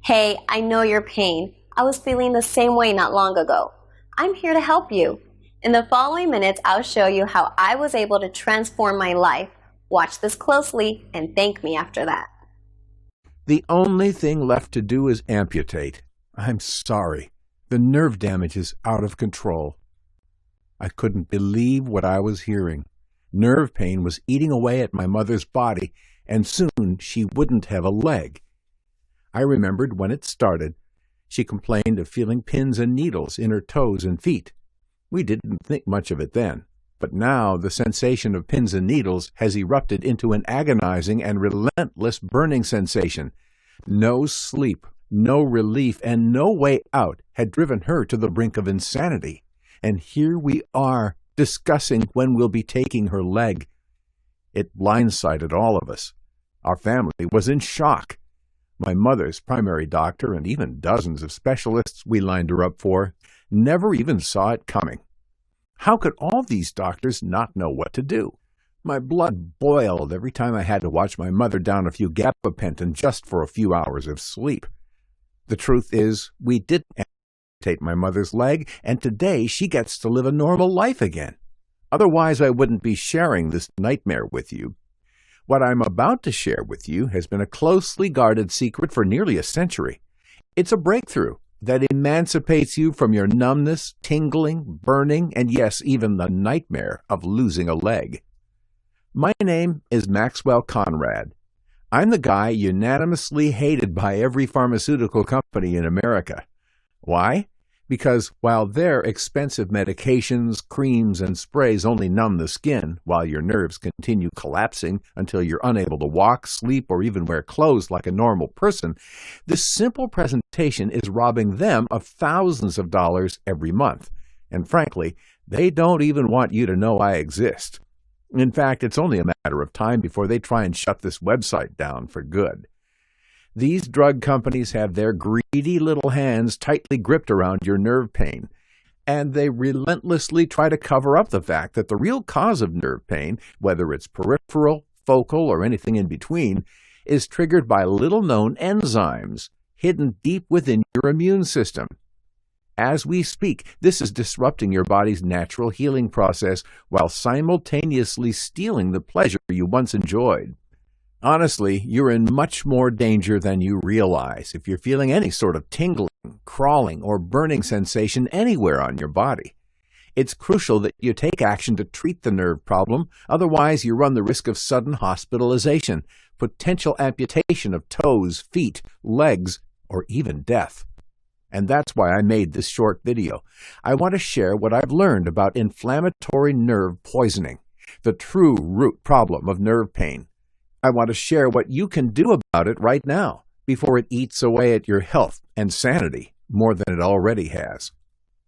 Hey, I know your pain. I was feeling the same way not long ago. I'm here to help you. In the following minutes, I'll show you how I was able to transform my life. Watch this closely and thank me after that. The only thing left to do is amputate. I'm sorry. The nerve damage is out of control. I couldn't believe what I was hearing. Nerve pain was eating away at my mother's body, and soon she wouldn't have a leg. I remembered when it started. She complained of feeling pins and needles in her toes and feet. We didn't think much of it then, but now the sensation of pins and needles has erupted into an agonizing and relentless burning sensation. No sleep, no relief, and no way out had driven her to the brink of insanity. And here we are, discussing when we'll be taking her leg. It blindsided all of us. Our family was in shock. My mother's primary doctor and even dozens of specialists we lined her up for never even saw it coming. How could all these doctors not know what to do? My blood boiled every time I had to watch my mother down a few gabapentin just for a few hours of sleep. The truth is, we didn't amputate my mother's leg, and today she gets to live a normal life again. Otherwise, I wouldn't be sharing this nightmare with you. What I'm about to share with you has been a closely guarded secret for nearly a century. It's a breakthrough that emancipates you from your numbness, tingling, burning, and yes, even the nightmare of losing a leg. My name is Maxwell Conrad. I'm the guy unanimously hated by every pharmaceutical company in America. Why? Because while their expensive medications, creams, and sprays only numb the skin while your nerves continue collapsing until you're unable to walk, sleep, or even wear clothes like a normal person, this simple presentation is robbing them of thousands of dollars every month. And frankly, they don't even want you to know I exist. In fact, it's only a matter of time before they try and shut this website down for good. These drug companies have their greedy little hands tightly gripped around your nerve pain, and they relentlessly try to cover up the fact that the real cause of nerve pain, whether it's peripheral, focal, or anything in between, is triggered by little-known enzymes hidden deep within your immune system. As we speak, this is disrupting your body's natural healing process while simultaneously stealing the pleasure you once enjoyed. Honestly, you're in much more danger than you realize if you're feeling any sort of tingling, crawling, or burning sensation anywhere on your body. It's crucial that you take action to treat the nerve problem, otherwise you run the risk of sudden hospitalization, potential amputation of toes, feet, legs, or even death. And that's why I made this short video. I want to share what I've learned about inflammatory nerve poisoning, the true root problem of nerve pain. I want to share what you can do about it right now, before it eats away at your health and sanity more than it already has.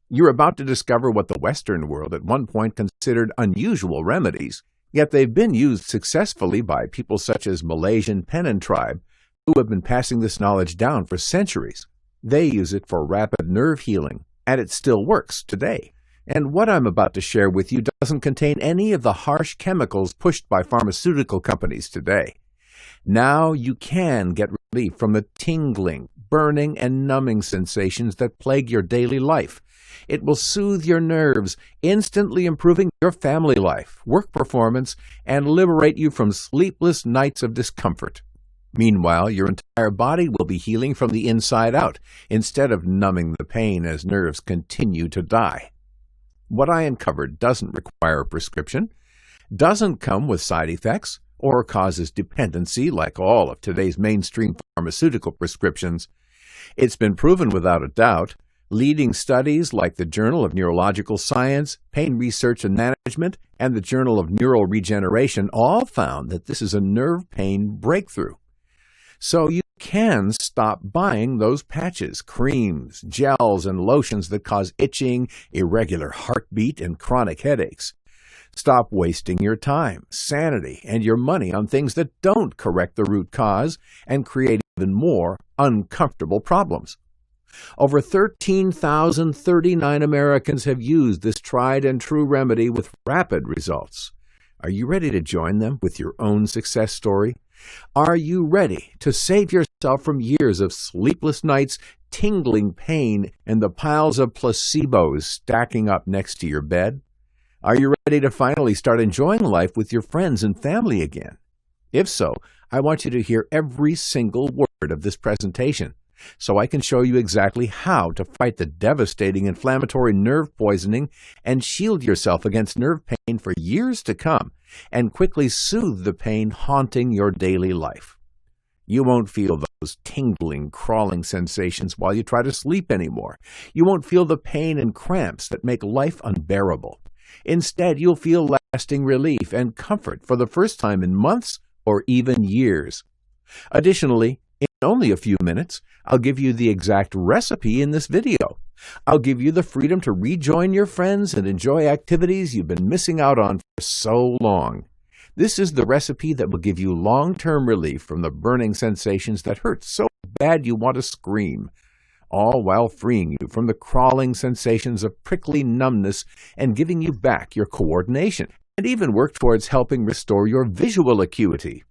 You're about to discover what the Western world at one point considered unusual remedies, yet they've been used successfully by people such as Malaysian Penan tribe, who have been passing this knowledge down for centuries. They use it for rapid nerve healing, and it still works today. And what I'm about to share with you doesn't contain any of the harsh chemicals pushed by pharmaceutical companies today. Now you can get relief from the tingling, burning, and numbing sensations that plague your daily life. It will soothe your nerves, instantly improving your family life, work performance, and liberate you from sleepless nights of discomfort. Meanwhile, your entire body will be healing from the inside out, instead of numbing the pain as nerves continue to die. What I uncovered doesn't require a prescription, doesn't come with side effects, or causes dependency like all of today's mainstream pharmaceutical prescriptions. It's been proven without a doubt. Leading studies like the Journal of Neurological Science, Pain Research and Management, and the Journal of Neural Regeneration all found that this is a nerve pain breakthrough. So you can stop buying those patches, creams, gels, and lotions that cause itching, irregular heartbeat, and chronic headaches. Stop wasting your time, sanity, and your money on things that don't correct the root cause and create even more uncomfortable problems. Over 13,039 Americans have used this tried and true remedy with rapid results. Are you ready to join them with your own success story? Are you ready to save yourself from years of sleepless nights, tingling pain, and the piles of placebos stacking up next to your bed? Are you ready to finally start enjoying life with your friends and family again? If so, I want you to hear every single word of this presentation so I can show you exactly how to fight the devastating inflammatory nerve poisoning and shield yourself against nerve pain for years to come and quickly soothe the pain haunting your daily life. You won't feel those tingling, crawling sensations while you try to sleep anymore. You won't feel the pain and cramps that make life unbearable. Instead, you'll feel lasting relief and comfort for the first time in months or even years. Additionally, in only a few minutes, I'll give you the exact recipe in this video. I'll give you the freedom to rejoin your friends and enjoy activities you've been missing out on for so long. This is the recipe that will give you long-term relief from the burning sensations that hurt so bad you want to scream, all while freeing you from the crawling sensations of prickly numbness and giving you back your coordination, and even work towards helping restore your visual acuity.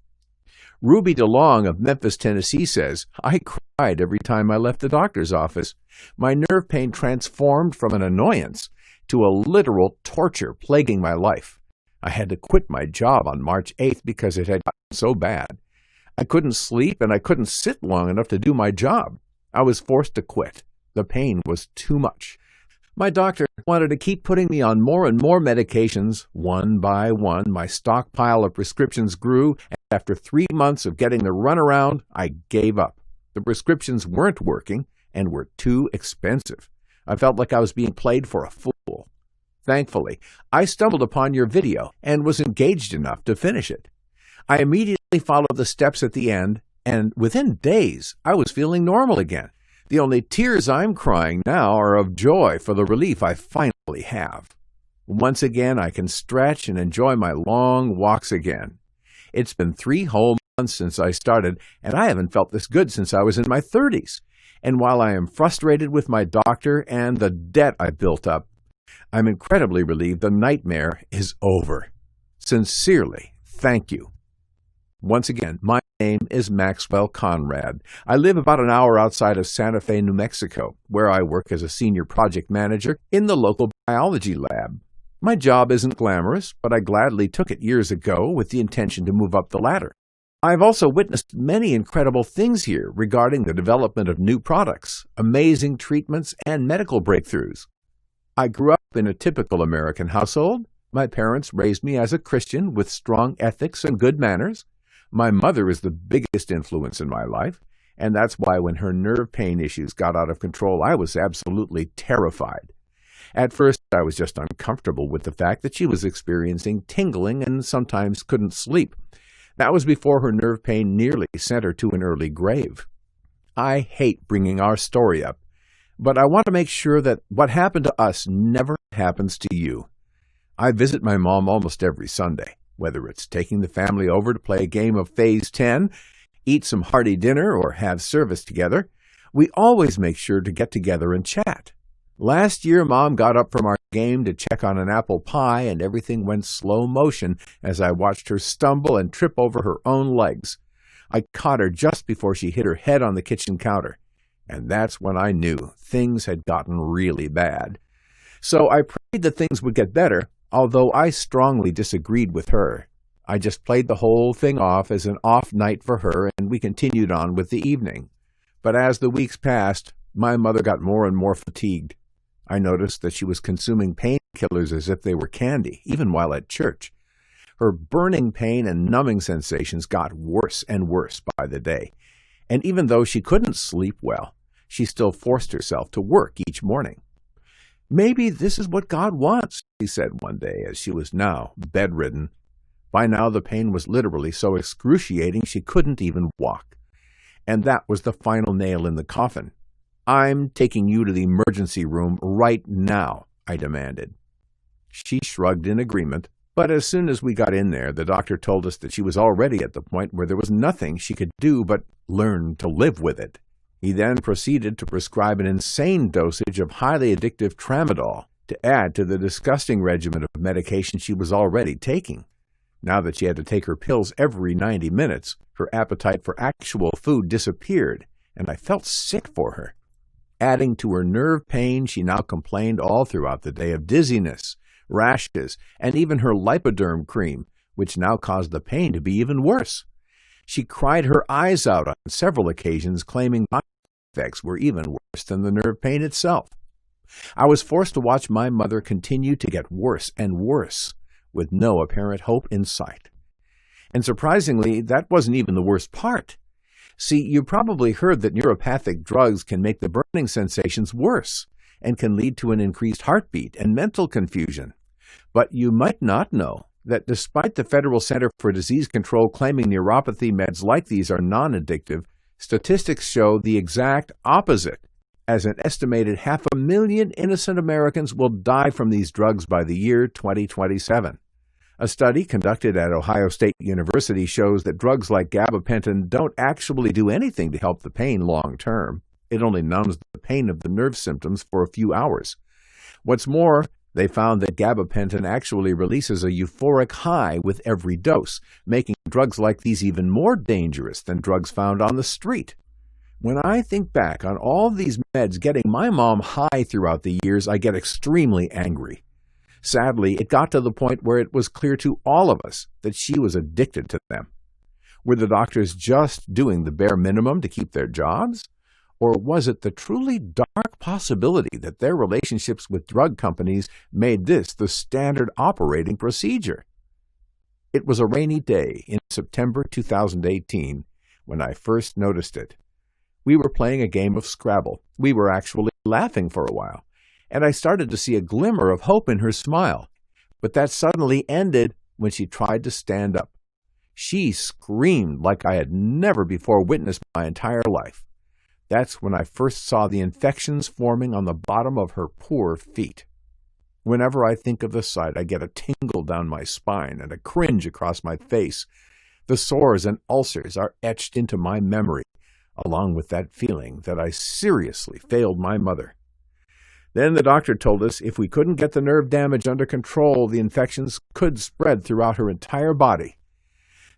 Ruby DeLong of Memphis, Tennessee says, I cried every time I left the doctor's office. My nerve pain transformed from an annoyance to a literal torture plaguing my life. I had to quit my job on March 8th because it had gotten so bad. I couldn't sleep and I couldn't sit long enough to do my job. I was forced to quit. The pain was too much. My doctor wanted to keep putting me on more and more medications. One by one, my stockpile of prescriptions grew, and after 3 months of getting the runaround, I gave up. The prescriptions weren't working and were too expensive. I felt like I was being played for a fool. Thankfully, I stumbled upon your video and was engaged enough to finish it. I immediately followed the steps at the end, and within days, I was feeling normal again. The only tears I'm crying now are of joy for the relief I finally have. Once again, I can stretch and enjoy my long walks again. It's been 3 whole months since I started, and I haven't felt this good since I was in my 30s. And while I am frustrated with my doctor and the debt I built up, I'm incredibly relieved the nightmare is over. Sincerely, thank you. Once again, my name is Maxwell Conrad. I live about an hour outside of Santa Fe, New Mexico, where I work as a senior project manager in the local biology lab. My job isn't glamorous, but I gladly took it years ago with the intention to move up the ladder. I've also witnessed many incredible things here regarding the development of new products, amazing treatments, and medical breakthroughs. I grew up in a typical American household. My parents raised me as a Christian with strong ethics and good manners. My mother is the biggest influence in my life, and that's why when her nerve pain issues got out of control, I was absolutely terrified. At first, I was just uncomfortable with the fact that she was experiencing tingling and sometimes couldn't sleep. That was before her nerve pain nearly sent her to an early grave. I hate bringing our story up, but I want to make sure that what happened to us never happens to you. I visit my mom almost every Sunday. Whether it's taking the family over to play a game of Phase 10, eat some hearty dinner, or have service together, we always make sure to get together and chat. Last year, Mom got up from our game to check on an apple pie, and everything went slow motion as I watched her stumble and trip over her own legs. I caught her just before she hit her head on the kitchen counter, and that's when I knew things had gotten really bad. So I prayed that things would get better, although I strongly disagreed with her. I just played the whole thing off as an off night for her, and we continued on with the evening. But as the weeks passed, my mother got more and more fatigued. I noticed that she was consuming painkillers as if they were candy, even while at church. Her burning pain and numbing sensations got worse and worse by the day. And even though she couldn't sleep well, she still forced herself to work each morning. Maybe this is what God wants, she said one day as she was now bedridden. By now the pain was literally so excruciating she couldn't even walk. And that was the final nail in the coffin. I'm taking you to the emergency room right now, I demanded. She shrugged in agreement, but as soon as we got in there, the doctor told us that she was already at the point where there was nothing she could do but learn to live with it. He then proceeded to prescribe an insane dosage of highly addictive tramadol to add to the disgusting regimen of medication she was already taking. Now that she had to take her pills every 90 minutes, her appetite for actual food disappeared, and I felt sick for her. Adding to her nerve pain, she now complained all throughout the day of dizziness, rashes, and even her lipoderm cream, which now caused the pain to be even worse. She cried her eyes out on several occasions, claiming my effects were even worse than the nerve pain itself. I was forced to watch my mother continue to get worse and worse, with no apparent hope in sight. And surprisingly, that wasn't even the worst part. See, you probably heard that neuropathic drugs can make the burning sensations worse and can lead to an increased heartbeat and mental confusion. But you might not know that despite the Federal Center for Disease Control claiming neuropathy meds like these are non-addictive, statistics show the exact opposite, as an estimated 500,000 innocent Americans will die from these drugs by the year 2027. A study conducted at Ohio State University shows that drugs like gabapentin don't actually do anything to help the pain long term. It only numbs the pain of the nerve symptoms for a few hours. What's more, they found that gabapentin actually releases a euphoric high with every dose, making drugs like these even more dangerous than drugs found on the street. When I think back on all these meds getting my mom high throughout the years, I get extremely angry. Sadly, it got to the point where it was clear to all of us that she was addicted to them. Were the doctors just doing the bare minimum to keep their jobs? Or was it the truly dark possibility that their relationships with drug companies made this the standard operating procedure? It was a rainy day in September 2018 when I first noticed it. We were playing a game of Scrabble. We were actually laughing for a while, and I started to see a glimmer of hope in her smile. But that suddenly ended when she tried to stand up. She screamed like I had never before witnessed my entire life. That's when I first saw the infections forming on the bottom of her poor feet. Whenever I think of the sight, I get a tingle down my spine and a cringe across my face. The sores and ulcers are etched into my memory, along with that feeling that I seriously failed my mother. Then the doctor told us if we couldn't get the nerve damage under control, the infections could spread throughout her entire body.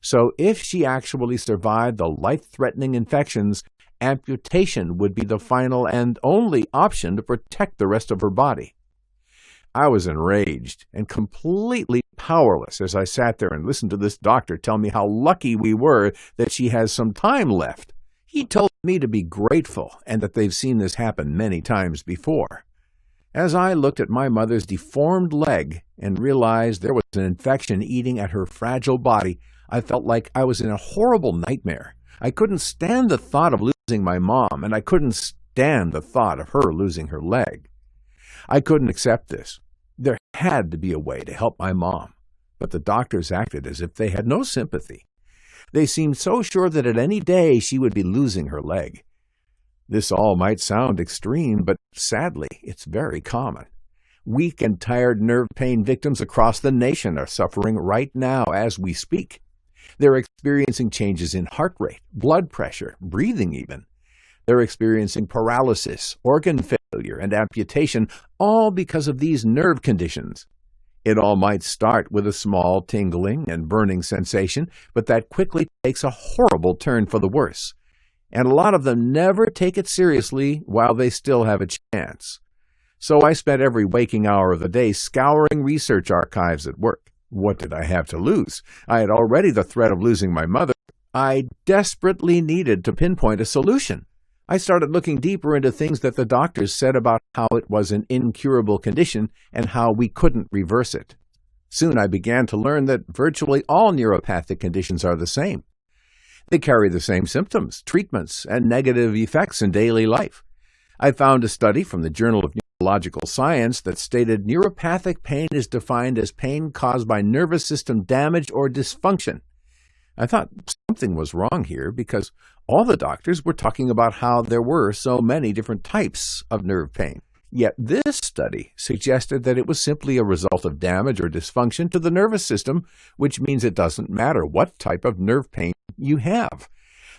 So if she actually survived the life-threatening infections, amputation would be the final and only option to protect the rest of her body. I was enraged and completely powerless as I sat there and listened to this doctor tell me how lucky we were that she has some time left. He told me to be grateful and that they've seen this happen many times before. As I looked at my mother's deformed leg and realized there was an infection eating at her fragile body, I felt like I was in a horrible nightmare. I couldn't stand the thought of losing my mom, and I couldn't stand the thought of her losing her leg. I couldn't accept this. There had to be a way to help my mom, but the doctors acted as if they had no sympathy. They seemed so sure that at any day she would be losing her leg. This all might sound extreme, but sadly, it's very common. Weak and tired nerve pain victims across the nation are suffering right now as we speak. They're experiencing changes in heart rate, blood pressure, breathing even. They're experiencing paralysis, organ failure, and amputation, all because of these nerve conditions. It all might start with a small tingling and burning sensation, but that quickly takes a horrible turn for the worse. And a lot of them never take it seriously while they still have a chance. So I spent every waking hour of the day scouring research archives at work. What did I have to lose? I had already the threat of losing my mother. I desperately needed to pinpoint a solution. I started looking deeper into things that the doctors said about how it was an incurable condition and how we couldn't reverse it. Soon I began to learn that virtually all neuropathic conditions are the same. They carry the same symptoms, treatments, and negative effects in daily life. I found a study from the Journal of Neurological Science that stated neuropathic pain is defined as pain caused by nervous system damage or dysfunction. I thought something was wrong here because all the doctors were talking about how there were so many different types of nerve pain. Yet this study suggested that it was simply a result of damage or dysfunction to the nervous system, which means it doesn't matter what type of nerve pain you have.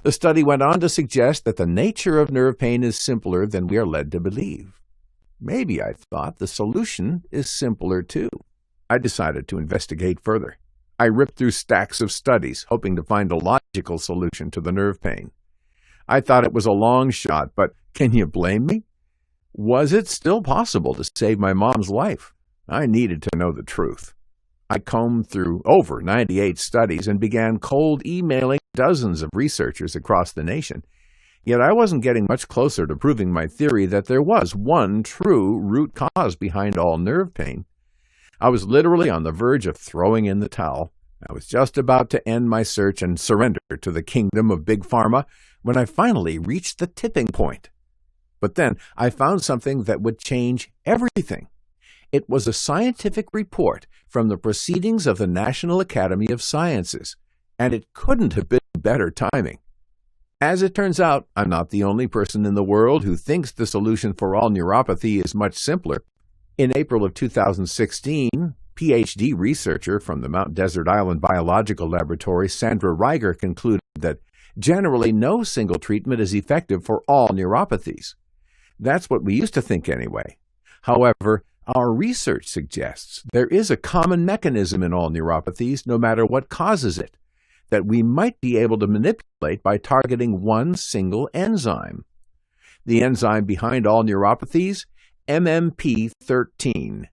The study went on to suggest that the nature of nerve pain is simpler than we are led to believe. Maybe, I thought, the solution is simpler too. I decided to investigate further. I ripped through stacks of studies, hoping to find a logical solution to the nerve pain. I thought it was a long shot, but can you blame me? Was it still possible to save my mom's life? I needed to know the truth. I combed through over 98 studies and began cold emailing dozens of researchers across the nation. Yet I wasn't getting much closer to proving my theory that there was one true root cause behind all nerve pain. I was literally on the verge of throwing in the towel. I was just about to end my search and surrender to the kingdom of Big Pharma when I finally reached the tipping point. But then I found something that would change everything. It was a scientific report from the Proceedings of the National Academy of Sciences, and it couldn't have been better timing. As it turns out, I'm not the only person in the world who thinks the solution for all neuropathy is much simpler. In April of 2016, PhD researcher from the Mount Desert Island Biological Laboratory, Sandra Reiger, concluded that generally no single treatment is effective for all neuropathies. That's what we used to think anyway. However, our research suggests there is a common mechanism in all neuropathies, no matter what causes it, that we might be able to manipulate by targeting one single enzyme. The enzyme behind all neuropathies, MMP13.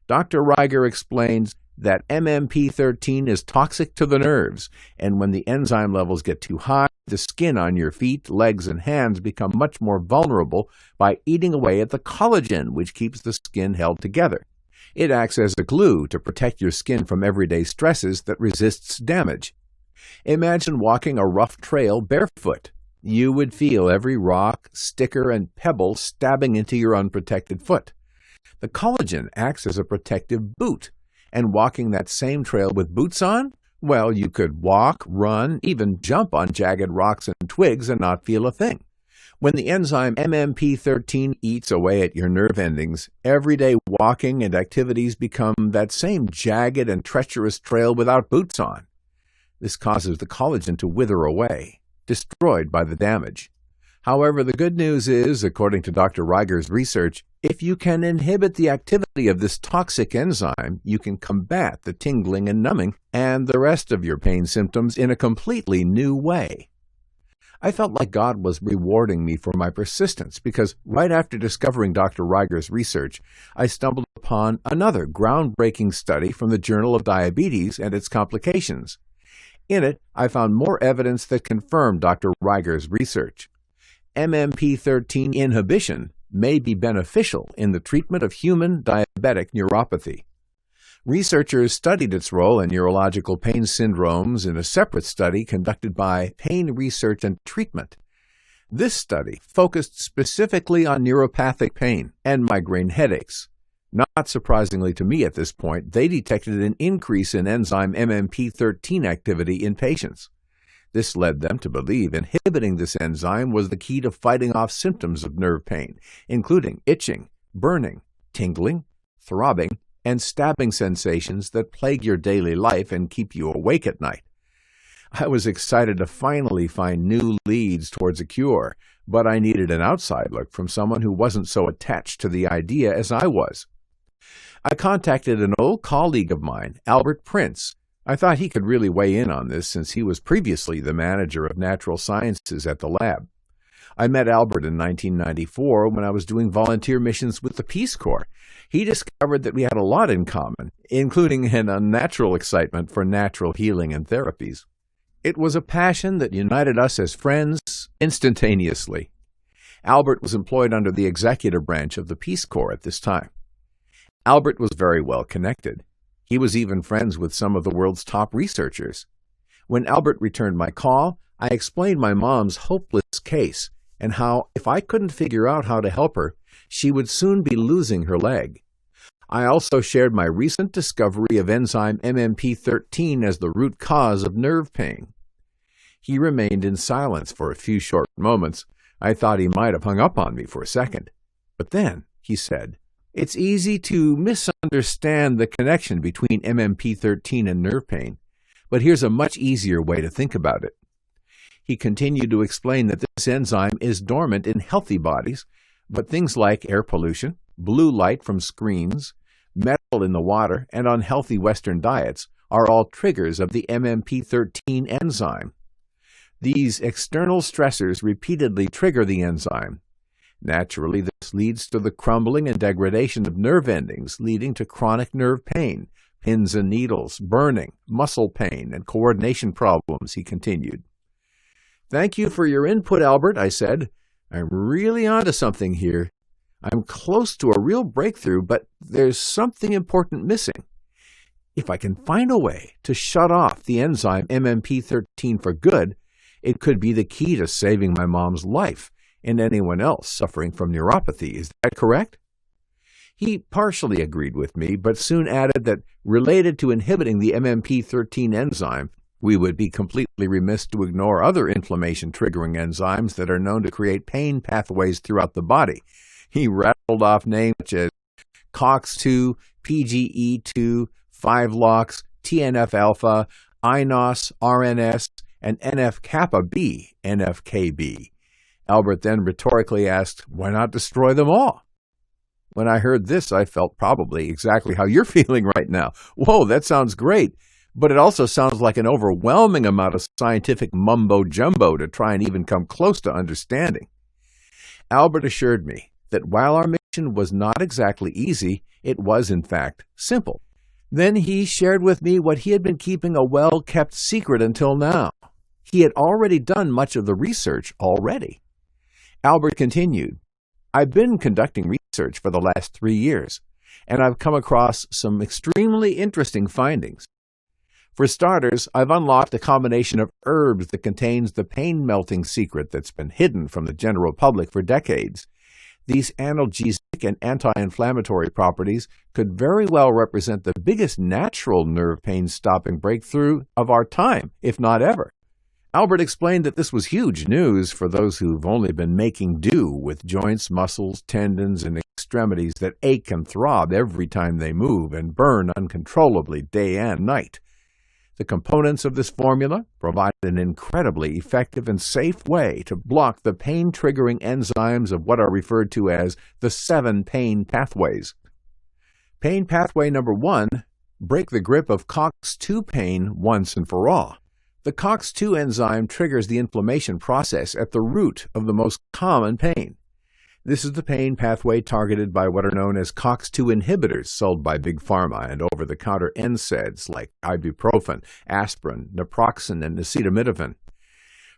Dr. Reiger explains that MMP13 is toxic to the nerves, and when the enzyme levels get too high, the skin on your feet, legs, and hands become much more vulnerable by eating away at the collagen which keeps the skin held together. It acts as a glue to protect your skin from everyday stresses that resists damage. Imagine walking a rough trail barefoot. You would feel every rock, sticker, and pebble stabbing into your unprotected foot. The collagen acts as a protective boot, and walking that same trail with boots on? Well, you could walk, run, even jump on jagged rocks and twigs and not feel a thing. When the enzyme MMP13 eats away at your nerve endings, everyday walking and activities become that same jagged and treacherous trail without boots on. This causes the collagen to wither away, destroyed by the damage. However, the good news is, according to Dr. Reiger's research, if you can inhibit the activity of this toxic enzyme, you can combat the tingling and numbing and the rest of your pain symptoms in a completely new way. I felt like God was rewarding me for my persistence because right after discovering Dr. Reiger's research, I stumbled upon another groundbreaking study from the Journal of Diabetes and its Complications. In it, I found more evidence that confirmed Dr. Reiger's research. MMP13 inhibition may be beneficial in the treatment of human diabetic neuropathy. Researchers studied its role in neurological pain syndromes in a separate study conducted by Pain Research and Treatment. This study focused specifically on neuropathic pain and migraine headaches. Not surprisingly to me at this point, they detected an increase in enzyme MMP13 activity in patients. This led them to believe inhibiting this enzyme was the key to fighting off symptoms of nerve pain, including itching, burning, tingling, throbbing, and stabbing sensations that plague your daily life and keep you awake at night. I was excited to finally find new leads towards a cure, but I needed an outside look from someone who wasn't so attached to the idea as I was. I contacted an old colleague of mine, Albert Prince. I thought he could really weigh in on this since he was previously the manager of natural sciences at the lab. I met Albert in 1994 when I was doing volunteer missions with the Peace Corps. He discovered that we had a lot in common, including an unnatural excitement for natural healing and therapies. It was a passion that united us as friends instantaneously. Albert was employed under the executive branch of the Peace Corps at this time. Albert was very well connected. He was even friends with some of the world's top researchers. When Albert returned my call, I explained my mom's hopeless case and how, if I couldn't figure out how to help her, she would soon be losing her leg. I also shared my recent discovery of enzyme MMP13 as the root cause of nerve pain. He remained in silence for a few short moments. I thought he might have hung up on me for a second. But then, he said, "It's easy to misunderstand the connection between MMP13 and nerve pain, but here's a much easier way to think about it." He continued to explain that this enzyme is dormant in healthy bodies, but things like air pollution, blue light from screens, metal in the water, and unhealthy Western diets are all triggers of the MMP13 enzyme. These external stressors repeatedly trigger the enzyme. Naturally, this leads to the crumbling and degradation of nerve endings, leading to chronic nerve pain, pins and needles, burning, muscle pain, and coordination problems, he continued. "Thank you for your input, Albert," I said. "I'm really onto something here. I'm close to a real breakthrough, but there's something important missing. If I can find a way to shut off the enzyme MMP13 for good, it could be the key to saving my mom's life and anyone else suffering from neuropathy. Is that correct?" He partially agreed with me, but soon added that related to inhibiting the MMP13 enzyme, we would be completely remiss to ignore other inflammation-triggering enzymes that are known to create pain pathways throughout the body. He rattled off names such as COX-2, PGE2, 5-LOX, TNF-alpha, INOS, RNS, and NF-kappa-B, NFKB. Albert then rhetorically asked, "Why not destroy them all?" When I heard this, I felt probably exactly how you're feeling right now. Whoa, that sounds great, but it also sounds like an overwhelming amount of scientific mumbo-jumbo to try and even come close to understanding. Albert assured me that while our mission was not exactly easy, it was in fact simple. Then he shared with me what he had been keeping a well-kept secret until now. He had already done much of the research already. Albert continued, "I've been conducting research for the last 3 years, and I've come across some extremely interesting findings. For starters, I've unlocked a combination of herbs that contains the pain-melting secret that's been hidden from the general public for decades. These analgesic and anti-inflammatory properties could very well represent the biggest natural nerve pain-stopping breakthrough of our time, if not ever." Albert explained that this was huge news for those who've only been making do with joints, muscles, tendons, and extremities that ache and throb every time they move and burn uncontrollably day and night. The components of this formula provide an incredibly effective and safe way to block the pain-triggering enzymes of what are referred to as the 7 pain pathways. Pain pathway number 1, break the grip of COX-2 pain once and for all. The COX-2 enzyme triggers the inflammation process at the root of the most common pain. This is the pain pathway targeted by what are known as COX-2 inhibitors sold by Big Pharma and over-the-counter NSAIDs like ibuprofen, aspirin, naproxen, and acetaminophen.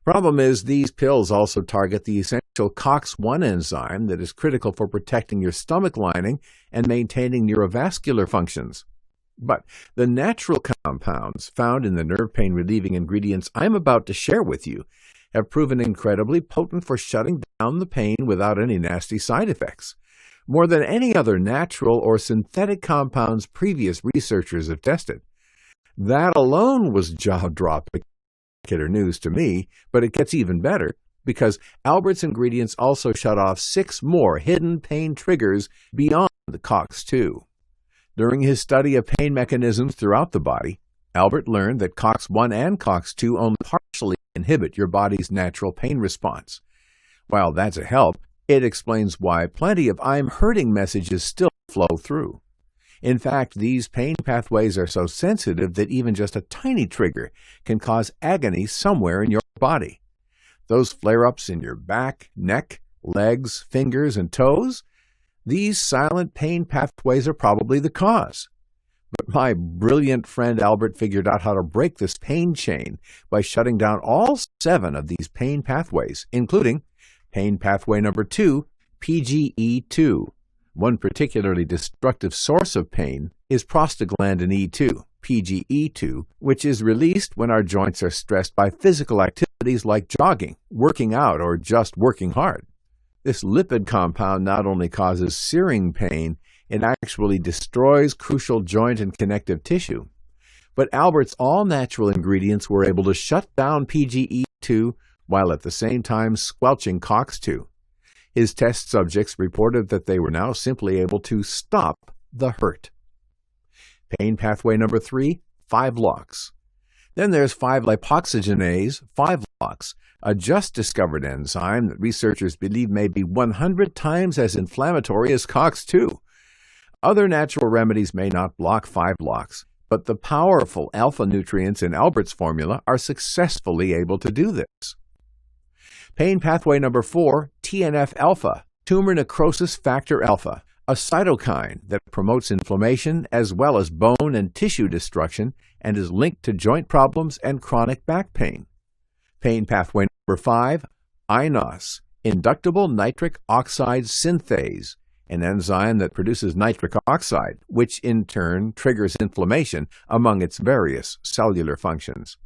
Problem is, these pills also target the essential COX-1 enzyme that is critical for protecting your stomach lining and maintaining neurovascular functions. But the natural compounds found in the nerve pain-relieving ingredients I'm about to share with you have proven incredibly potent for shutting down the pain without any nasty side effects, more than any other natural or synthetic compounds previous researchers have tested. That alone was jaw-dropping news to me, but it gets even better because Albert's ingredients also shut off 6 more hidden pain triggers beyond the COX-2. During his study of pain mechanisms throughout the body, Albert learned that COX-1 and COX-2 only partially inhibit your body's natural pain response. While that's a help, it explains why plenty of "I'm hurting" messages still flow through. In fact, these pain pathways are so sensitive that even just a tiny trigger can cause agony somewhere in your body. Those flare-ups in your back, neck, legs, fingers, and toes? These silent pain pathways are probably the cause. But my brilliant friend Albert figured out how to break this pain chain by shutting down all 7 of these pain pathways, including pain pathway number 2, PGE2. One particularly destructive source of pain is prostaglandin E2, PGE2, which is released when our joints are stressed by physical activities like jogging, working out, or just working hard. This lipid compound not only causes searing pain, it actually destroys crucial joint and connective tissue. But Albert's all-natural ingredients were able to shut down PGE2 while at the same time squelching COX-2. His test subjects reported that they were now simply able to stop the hurt. Pain pathway number 3, 5-LOX. Then there's 5-lipoxygenase, 5-LOX, a just-discovered enzyme that researchers believe may be 100 times as inflammatory as COX-2. Other natural remedies may not block 5-LOX, but the powerful alpha nutrients in Albert's formula are successfully able to do this. Pain pathway number 4, TNF-alpha, tumor necrosis factor alpha, a cytokine that promotes inflammation as well as bone and tissue destruction and is linked to joint problems and chronic back pain. Pain pathway number 5, INOS, inductible nitric oxide synthase, an enzyme that produces nitric oxide, which in turn triggers inflammation among its various cellular functions.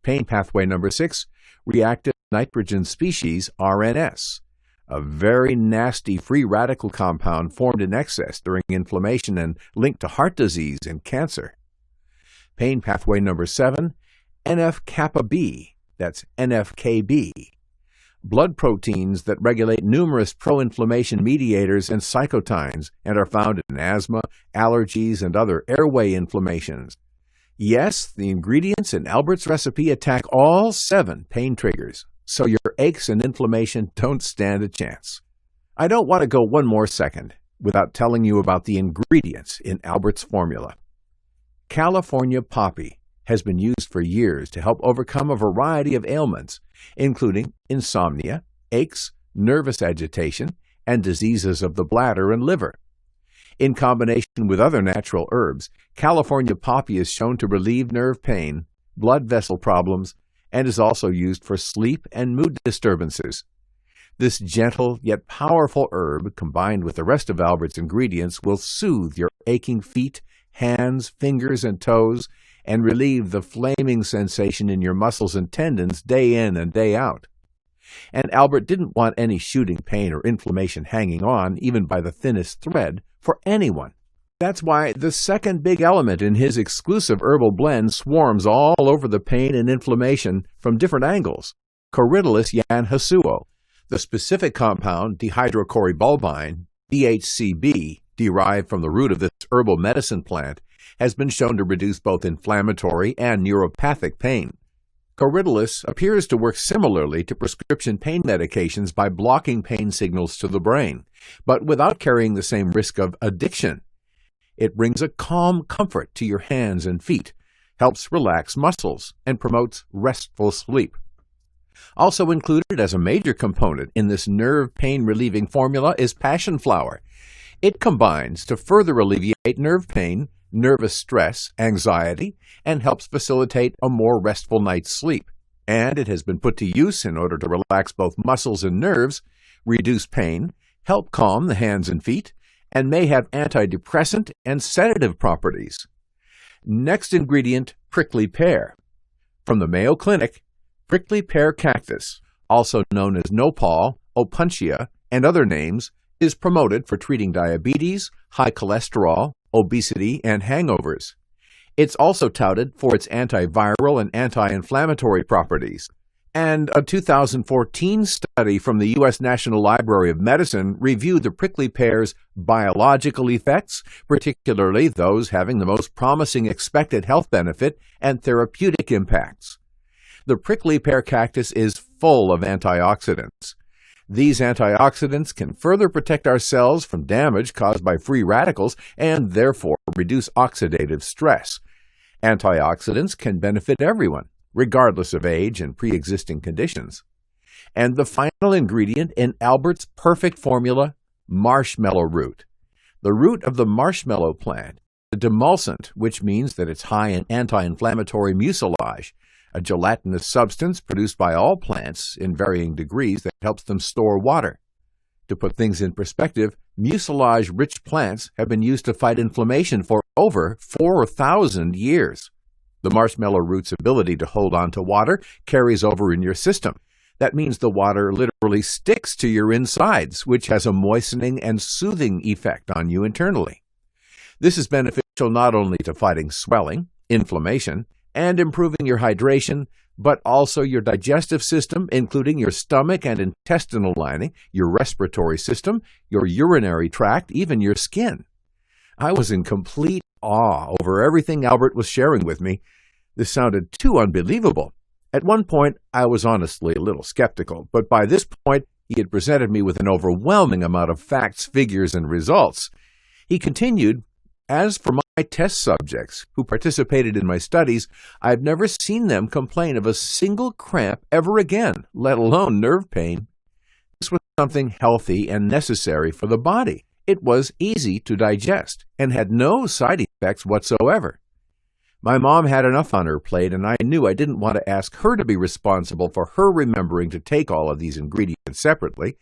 Pain pathway number 6, reactive nitrogen species, RNS, a very nasty free radical compound formed in excess during inflammation and linked to heart disease and cancer. Pain pathway number 7, NF-kappa B, that's NFKB, blood proteins that regulate numerous pro-inflammation mediators and cytokines and are found in asthma, allergies, and other airway inflammations. Yes, the ingredients in Albert's recipe attack all 7 pain triggers, so your aches and inflammation don't stand a chance. I don't want to go one more second without telling you about the ingredients in Albert's formula. California poppy has been used for years to help overcome a variety of ailments, including insomnia, aches, nervous agitation, and diseases of the bladder and liver. In combination with other natural herbs, California poppy is shown to relieve nerve pain, blood vessel problems, and is also used for sleep and mood disturbances. This gentle yet powerful herb, combined with the rest of Albert's ingredients, will soothe your aching feet, hands, fingers, and toes, and relieve the flaming sensation in your muscles and tendons day in and day out. And Albert didn't want any shooting pain or inflammation hanging on, even by the thinnest thread, for anyone. That's why the second big element in his exclusive herbal blend swarms all over the pain and inflammation from different angles. Corydalis yanhasuo, the specific compound dihydrocorybulbine, DHCB, derived from the root of this herbal medicine plant, has been shown to reduce both inflammatory and neuropathic pain. Corydalis appears to work similarly to prescription pain medications by blocking pain signals to the brain, but without carrying the same risk of addiction. It brings a calm comfort to your hands and feet, helps relax muscles, and promotes restful sleep. Also included as a major component in this nerve pain-relieving formula is passion flower. It combines to further alleviate nerve pain, nervous stress, anxiety, and helps facilitate a more restful night's sleep. And it has been put to use in order to relax both muscles and nerves, reduce pain, help calm the hands and feet, and may have antidepressant and sedative properties. Next ingredient, prickly pear. From the Mayo Clinic, prickly pear cactus, also known as nopal, opuntia, and other names, is promoted for treating diabetes, high cholesterol, obesity, and hangovers. It's also touted for its antiviral and anti-inflammatory properties. And a 2014 study from the U.S. National Library of Medicine reviewed the prickly pear's biological effects, particularly those having the most promising expected health benefit and therapeutic impacts. The prickly pear cactus is full of antioxidants. These antioxidants can further protect our cells from damage caused by free radicals and therefore reduce oxidative stress. Antioxidants can benefit everyone, regardless of age and pre-existing conditions. And the final ingredient in Albert's perfect formula, marshmallow root. The root of the marshmallow plant, a demulcent, which means that it's high in anti-inflammatory mucilage, a gelatinous substance produced by all plants in varying degrees that helps them store water. To put things in perspective, mucilage-rich plants have been used to fight inflammation for over 4,000 years. The marshmallow root's ability to hold on to water carries over in your system. That means the water literally sticks to your insides, which has a moistening and soothing effect on you internally. This is beneficial not only to fighting swelling, inflammation, and improving your hydration, but also your digestive system, including your stomach and intestinal lining, your respiratory system, your urinary tract, even your skin. I was in complete awe over everything Albert was sharing with me. This sounded too unbelievable. At one point, I was honestly a little skeptical, but by this point, he had presented me with an overwhelming amount of facts, figures, and results. He continued, "As for my my test subjects who participated in my studies, I've never seen them complain of a single cramp ever again, let alone nerve pain. This was something healthy and necessary for the body. It was easy to digest and had no side effects whatsoever. My mom had enough on her plate, and I knew I didn't want to ask her to be responsible for her remembering to take all of these ingredients separately.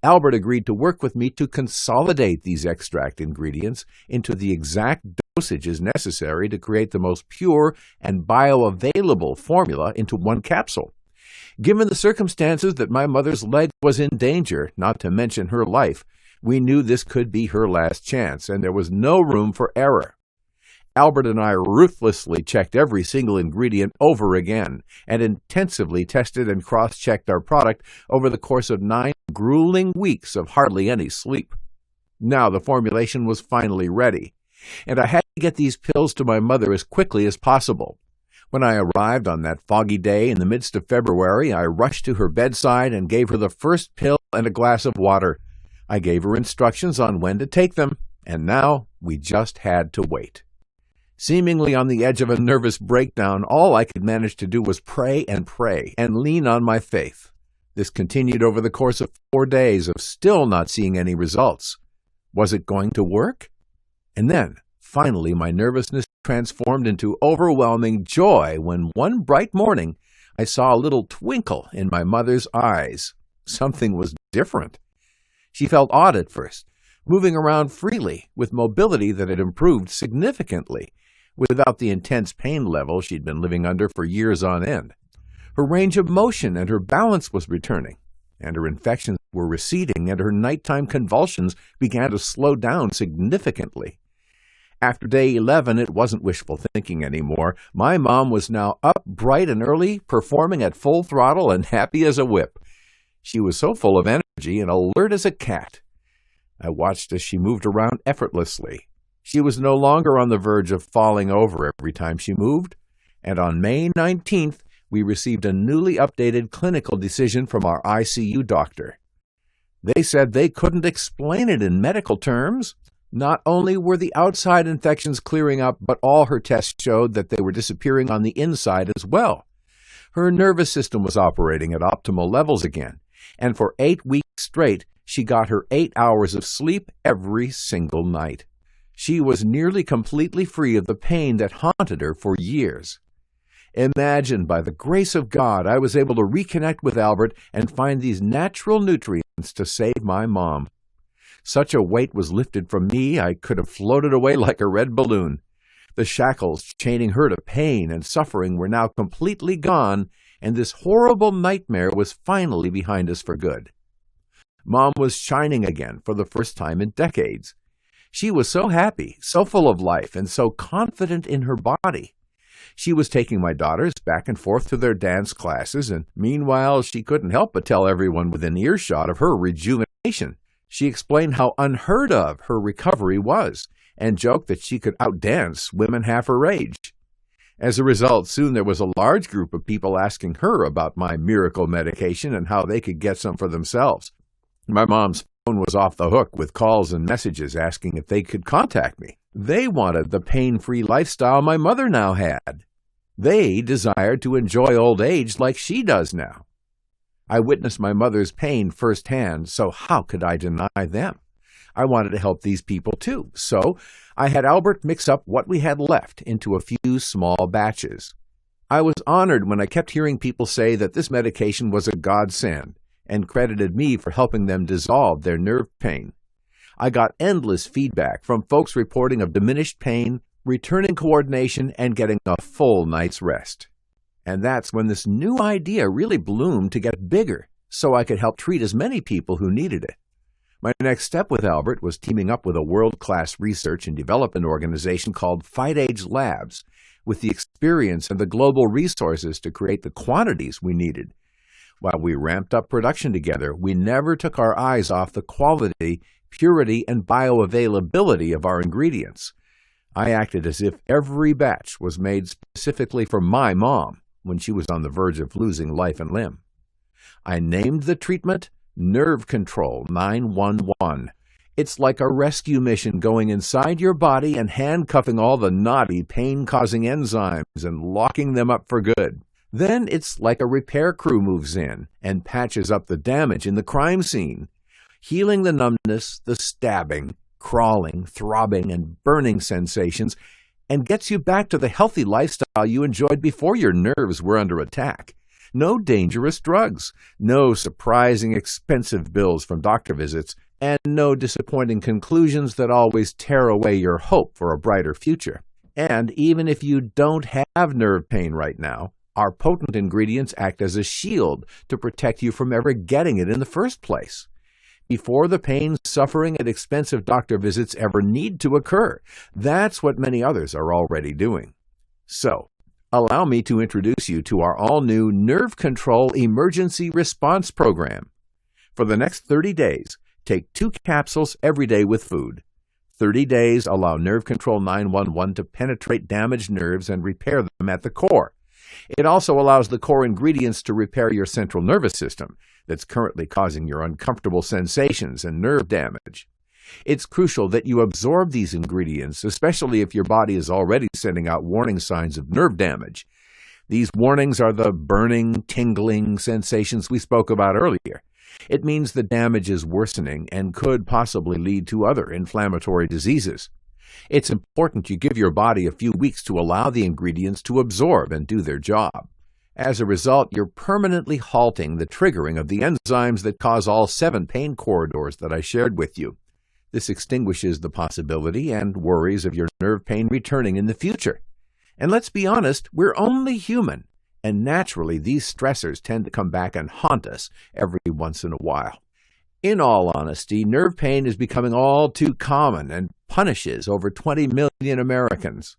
Albert agreed to work with me to consolidate these extract ingredients into the exact dosages necessary to create the most pure and bioavailable formula into one capsule. Given the circumstances that my mother's leg was in danger, not to mention her life, we knew this could be her last chance, and there was no room for error. Albert and I ruthlessly checked every single ingredient over again and intensively tested and cross-checked our product over the course of 9 grueling weeks of hardly any sleep. Now the formulation was finally ready, and I had to get these pills to my mother as quickly as possible. When I arrived on that foggy day in the midst of February, I rushed to her bedside and gave her the first pill and a glass of water. I gave her instructions on when to take them, and now we just had to wait. Seemingly on the edge of a nervous breakdown, all I could manage to do was pray and lean on my faith. This continued over the course of 4 days of still not seeing any results. Was it going to work? And then, finally, my nervousness transformed into overwhelming joy when one bright morning I saw a little twinkle in my mother's eyes. Something was different. She felt odd at first, moving around freely with mobility that had improved significantly, without the intense pain level she'd been living under for years on end. Her range of motion and her balance was returning, and her infections were receding, and her nighttime convulsions began to slow down significantly. After day 11, it wasn't wishful thinking anymore. My mom was now up bright and early, performing at full throttle and happy as a whip. She was so full of energy and alert as a cat. I watched as she moved around effortlessly. She was no longer on the verge of falling over every time she moved, and on May 19th, we received a newly updated clinical decision from our ICU doctor. They said they couldn't explain it in medical terms. Not only were the outside infections clearing up, but all her tests showed that they were disappearing on the inside as well. Her nervous system was operating at optimal levels again, and for 8 weeks straight, she got her 8 hours of sleep every single night. She was nearly completely free of the pain that haunted her for years. Imagine, by the grace of God, I was able to reconnect with Albert and find these natural nutrients to save my mom. Such a weight was lifted from me, I could have floated away like a red balloon. The shackles chaining her to pain and suffering were now completely gone, and this horrible nightmare was finally behind us for good. Mom was shining again for the first time in decades. She was so happy, so full of life, and so confident in her body. She was taking my daughters back and forth to their dance classes, and meanwhile she couldn't help but tell everyone within earshot of her rejuvenation. She explained how unheard of her recovery was, and joked that she could outdance women half her age. As a result, soon there was a large group of people asking her about my miracle medication and how they could get some for themselves. My mom's phone was off the hook with calls and messages asking if they could contact me. They wanted the pain-free lifestyle my mother now had. They desired to enjoy old age like she does now. I witnessed my mother's pain firsthand, so how could I deny them? I wanted to help these people too, so I had Albert mix up what we had left into a few small batches. I was honored when I kept hearing people say that this medication was a godsend, and credited me for helping them dissolve their nerve pain. I got endless feedback from folks reporting of diminished pain, returning coordination, and getting a full night's rest. And that's when this new idea really bloomed to get bigger, so I could help treat as many people who needed it. My next step with Albert was teaming up with a world-class research and development organization called PhytAge Labs, with the experience and the global resources to create the quantities we needed. While we ramped up production together, we never took our eyes off the quality, purity, and bioavailability of our ingredients. I acted as if every batch was made specifically for my mom when she was on the verge of losing life and limb. I named the treatment Nerve Control 911. It's like a rescue mission going inside your body and handcuffing all the naughty, pain-causing enzymes and locking them up for good. Then it's like a repair crew moves in and patches up the damage in the crime scene, healing the numbness, the stabbing, crawling, throbbing, and burning sensations, and gets you back to the healthy lifestyle you enjoyed before your nerves were under attack. No dangerous drugs, no surprising expensive bills from doctor visits, and no disappointing conclusions that always tear away your hope for a brighter future. And even if you don't have nerve pain right now, our potent ingredients act as a shield to protect you from ever getting it in the first place. Before the pain, suffering, and expensive doctor visits ever need to occur. That's what many others are already doing. So, allow me to introduce you to our all-new Nerve Control Emergency Response Program. For the next 30 days, take 2 capsules every day with food. 30 days allow Nerve Control 911 to penetrate damaged nerves and repair them at the core. It also allows the core ingredients to repair your central nervous system that's currently causing your uncomfortable sensations and nerve damage. It's crucial that you absorb these ingredients, especially if your body is already sending out warning signs of nerve damage. These warnings are the burning, tingling sensations we spoke about earlier. It means the damage is worsening and could possibly lead to other inflammatory diseases. It's important you give your body a few weeks to allow the ingredients to absorb and do their job. As a result, you're permanently halting the triggering of the enzymes that cause all 7 pain corridors that I shared with you. This extinguishes the possibility and worries of your nerve pain returning in the future. And let's be honest, we're only human, and naturally these stressors tend to come back and haunt us every once in a while. In all honesty, nerve pain is becoming all too common and punishes over 20 million Americans.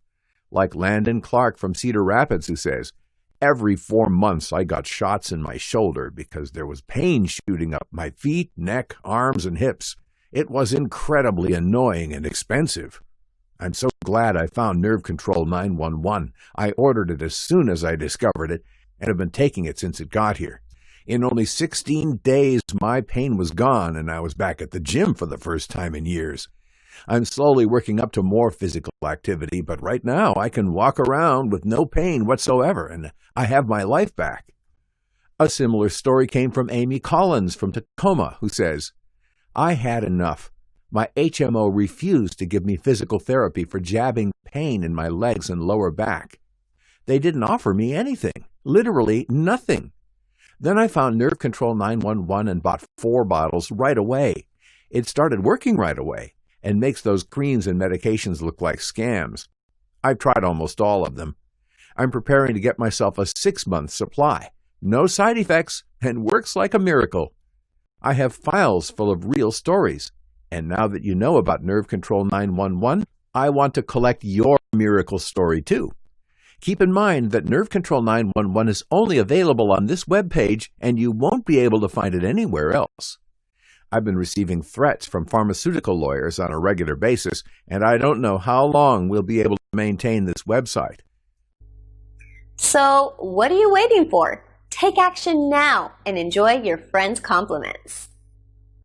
Like Landon Clark from Cedar Rapids, who says, "Every 4 months I got shots in my shoulder because there was pain shooting up my feet, neck, arms, and hips. It was incredibly annoying and expensive. I'm so glad I found Nerve Control 911. I ordered it as soon as I discovered it and have been taking it since it got here. In only 16 days, my pain was gone and I was back at the gym for the first time in years. I'm slowly working up to more physical activity, but right now I can walk around with no pain whatsoever and I have my life back." A similar story came from Amy Collins from Tacoma, who says, "I had enough. My HMO refused to give me physical therapy for jabbing pain in my legs and lower back. They didn't offer me anything, literally nothing. Then I found Nerve Control 911 and bought 4 bottles right away. It started working right away and makes those creams and medications look like scams. I've tried almost all of them. I'm preparing to get myself a 6-month supply. No side effects and works like a miracle. I have files full of real stories. And now that you know about Nerve Control 911, I want to collect your miracle story too. Keep in mind that Nerve Control 911 is only available on this webpage and you won't be able to find it anywhere else. I've been receiving threats from pharmaceutical lawyers on a regular basis, and I don't know how long we'll be able to maintain this website." So, what are you waiting for? Take action now and enjoy your friends' compliments.